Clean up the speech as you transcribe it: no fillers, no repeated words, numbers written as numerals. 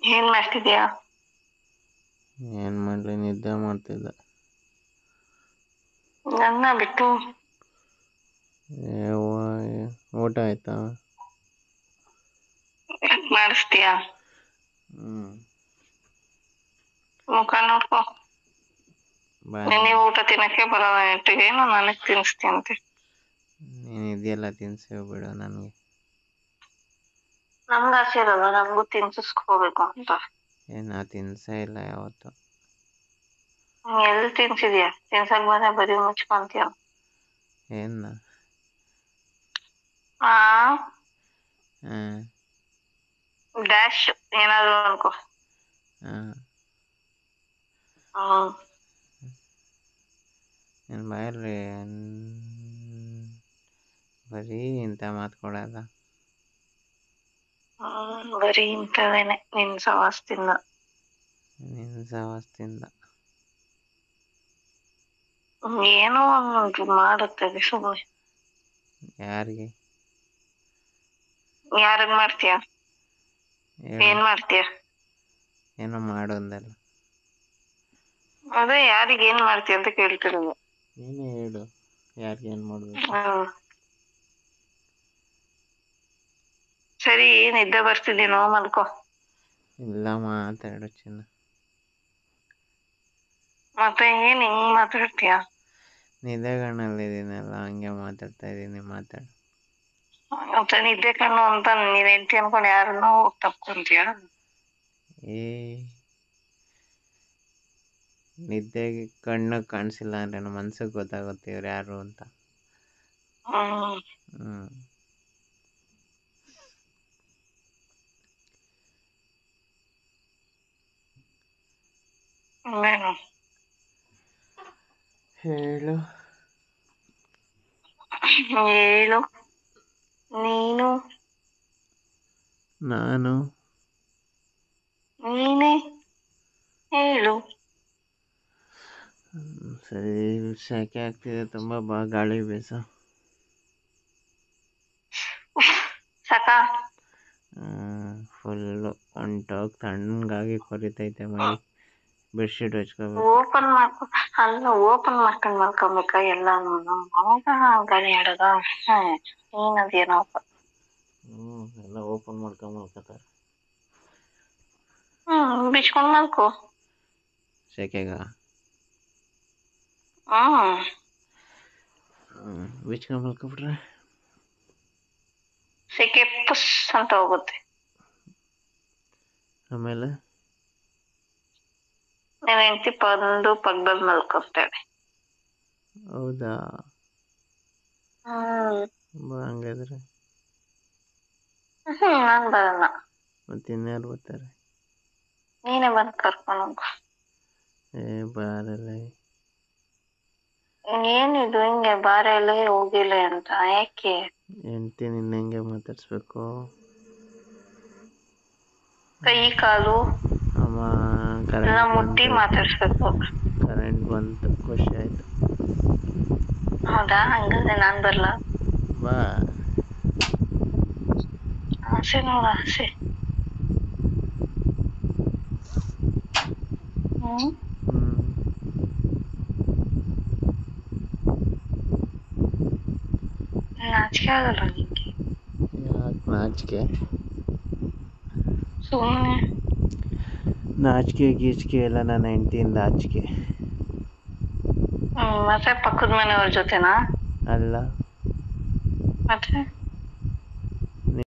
ಏನ್ ಮಾಡ್ತಿದ್ಯಾ? ಏನು ಮಾಡಲಿ, ನಿದ್ದೆ ಮಾಡ್ತಿದ್ದೆ. ನನ್ನ ಬಿಟ್ಟು ಊಟ ಆಯ್ತಾ? ಮಾಡಿಸ್ತೀಯಾ? ಮುಖ ನೋಡ್ಕೊ. ನಿನಗೆ ಊಟ ತಿನ್ನಕ್ಕೆ ಬರಲ್ಲ ನೆಟ್ಟಿಗೇನು ನನಗ್ ತಿನ್ನಿಸ್ತೀಯಂತೆ. ನೀನು ಇದೆಯಲ್ಲ ತಿನ್ಸಿ ಬಿಡು ನನಗೆ. ನಮ್ಗೆ ಆಸೆ ಇರಲ್ಲ ನಮಗೂ ತಿನ್ಸಿಸ್ಕೋಬೇಕು ಅಂತ. ನಾ ತಿನ್ಸೇ ಇಲ್ಲ ಯಾವತ್ತು. ಎಲ್ಲಿ ತಿನ್ಸಿದ್ಯಾ? ತಿನ್ಸಕ್ ಬಂದ್ರೆ ಬರೀ ಮುಚ್ಕೊಂತೀಯ. ಏನ? ಆ ಹ್ಮ್ ಡ್ಯಾಶ್ ಏನಾದ್ರು ಅನ್ಕೋ. ನನ್ನ ಬಾಯಲ್ಲಿ ಬರೀ ಇಂಥ ಮಾತುಕೊಡಲ್ಲ. ಬರೀ ಇಂಥವೇನೆ ನಿನ್ ಸವಾಸ್ತಿಂದ. ಏನೋ ಒಂದು ಮಾಡುತ್ತದೆ ಸುಮ್ಮನೆ. ಯಾರಿಗೆ? ಯಾರಿಗ್ ಮಾಡ್ತೀಯ? ಏನ್ ಮಾಡ್ತೀಯ? ಏನೋ ಮಾಡು ಅಂದಲ್ಲ. ಅದೇ ಯಾರಿಗ ಏನ್ ಮಾಡ್ತೀಯ ಅಂತ ಕೇಳ್ತಿರೋದು. ನೀನೇ ಹೇಳು, ಯಾರಿಗೆ ಏನ್ ಮಾಡ್ಬೇಕು? ಸರಿ, ನಿದ್ದೆ ಬರ್ತಿದ್ದೀನೋ, ಮಲ್ಕೋ. ಇಲ್ಲ ಮಾತಾಡು ಚಿನ್ನ. ಮತ್ತೆ ಏನ್ ಹಿಂಗ್ ಮಾತಾಡ್ತೀಯ? ನಿದ್ದೆಗಣ್ಣಲ್ಲಿದ್ದೀನಲ್ಲ, ಹಂಗೆ ಮಾತಾಡ್ತಾ ಇದ್ದೀನಿ, ಮಾತಾಡು. ಮತ್ತೆ ನಿದ್ದೆ ಕಣ್ಣು ಅಂತ ನೀನ್ ಹೆಂಡತಿ ಅನ್ಕೊಂಡು ಯಾರನ್ನೋ ತಪ್ಕೊಂತೀಯ? ನಿದ್ದೆಗೆ ಕಣ್ಣು ಕಾಣಿಸಿಲ್ಲ ಅಂದ್ರೆ ನಮ್ಮ ಮನ್ಸಿಗೆ ಗೊತ್ತಾಗುತ್ತೆ ಇವ್ರು ಯಾರು ಅಂತ. ಹೇಳು. ಹೇಳು ನೀನು. ನಾನು. ನೀನೇ ಹೇಳು. ಸರಿ, ಸೆಕೆ ಆಗ್ತಿದೆ ತುಂಬ, ಬಾ ಗಾಳಿ ಬೀಸ. ಸಾಕಾ? ಫುಲ್ಲು ಹೊಂಟೋಗಿ ತಣ್ಣಗಾಗಿ ಕೊರಿತೈತೆ ಮೈ. ಬೆಡ್ಶೀಟ್ ಹಚ್ಕೋಬೇಕು. ಓಪನ್ ಮಾಡ್ಕೊಂಡು ಮಲ್ಕೊಬೇಕ ಎಲ್ಲಾನು? ಅವಾಗ ಗಾಳಿ ಆಡೋದ? ಏನದೇನಪ್ಪ. ಎಲ್ಲ ಓಪನ್ ಮಾಡ್ಕೊಂಡು ಮಲ್ಕೋತಾರೆ. ಬಿಚ್ಕೊಂಡ್ ಮಲ್ಕೋ. ಸೆಕೆಗ ಬಿಚ್ಕೊಂಡ್ ಮಲ್ಕೊಬಿಟ್ರೆ ಸೆಕೆ ಪುಸ್ ಅಂತ ಹೋಗುತ್ತೆ. ಆಮೇಲೆ ನೀನ್ ಹೆಂಡತಿ ಬಂದು ಪಕ್ಕದಲ್ಲಿ ಮಲ್ಕೊತಾಳೆ. ಹೌದಾ? ಬಾ ಹಂಗಾದ್ರೆ. ನಾನ್ ಬರಲ್ಲ. ಮತ್ತೆ ಇನ್ಯಾರು ಬರ್ತಾರೆ? ನೀನೇ ಬಂದು ಕರ್ಕೊಂಡು ಹೋಗು. ಬಾರಲ್ಲ. ಏನಿದು ಹಿಂಗೆ ಬಾರ ಎಲ್ಲ ಹೋಗಿಲ್ಲ ಅಂತ? ಯಾಕೆ? ಹೆಂಡ್ತಿ ನಿನ್ನ ಹೆಂಗೆ ಮಾತಾಡ್ಸ್ಬೇಕು? ಕೈ ಕಾಲು ಎಲ್ಲ ಮುಟ್ಟಿ ಮಾತಾಡ್ಸ್ಬೇಕು. ಕರೆಂಟ್ ಬಂತು, ಖುಷಿ ಆಯ್ತು. ಹೌದಾ? ಹಂಗಾದ್ರೆ ನಾನ್ ಬರ್ಲ? ಬಾ. ಆಸೆ ನೋಡ, ಆಸೆ. ನಾಚಿಕೆ ಆಗಲ್ಲ ನಿಂಗೆ? ಯಾಕೆ ನಾಚಿಕೆ? ಸುಮ್ಮನೆ. ನಾಚಿಕೆ ಗೀಚಿಕೆ ಎಲ್ಲ ನನ್ನ ಹೆಂಡ್ತಿಯಿಂದ ಆಚಿಕೆ. ಮತ್ತೆ ಪಕ್ಕದ ಮನೆಯವ್ರ ಜೊತೆನಾ? ಅಲ್ಲ. ಮತ್ತೆ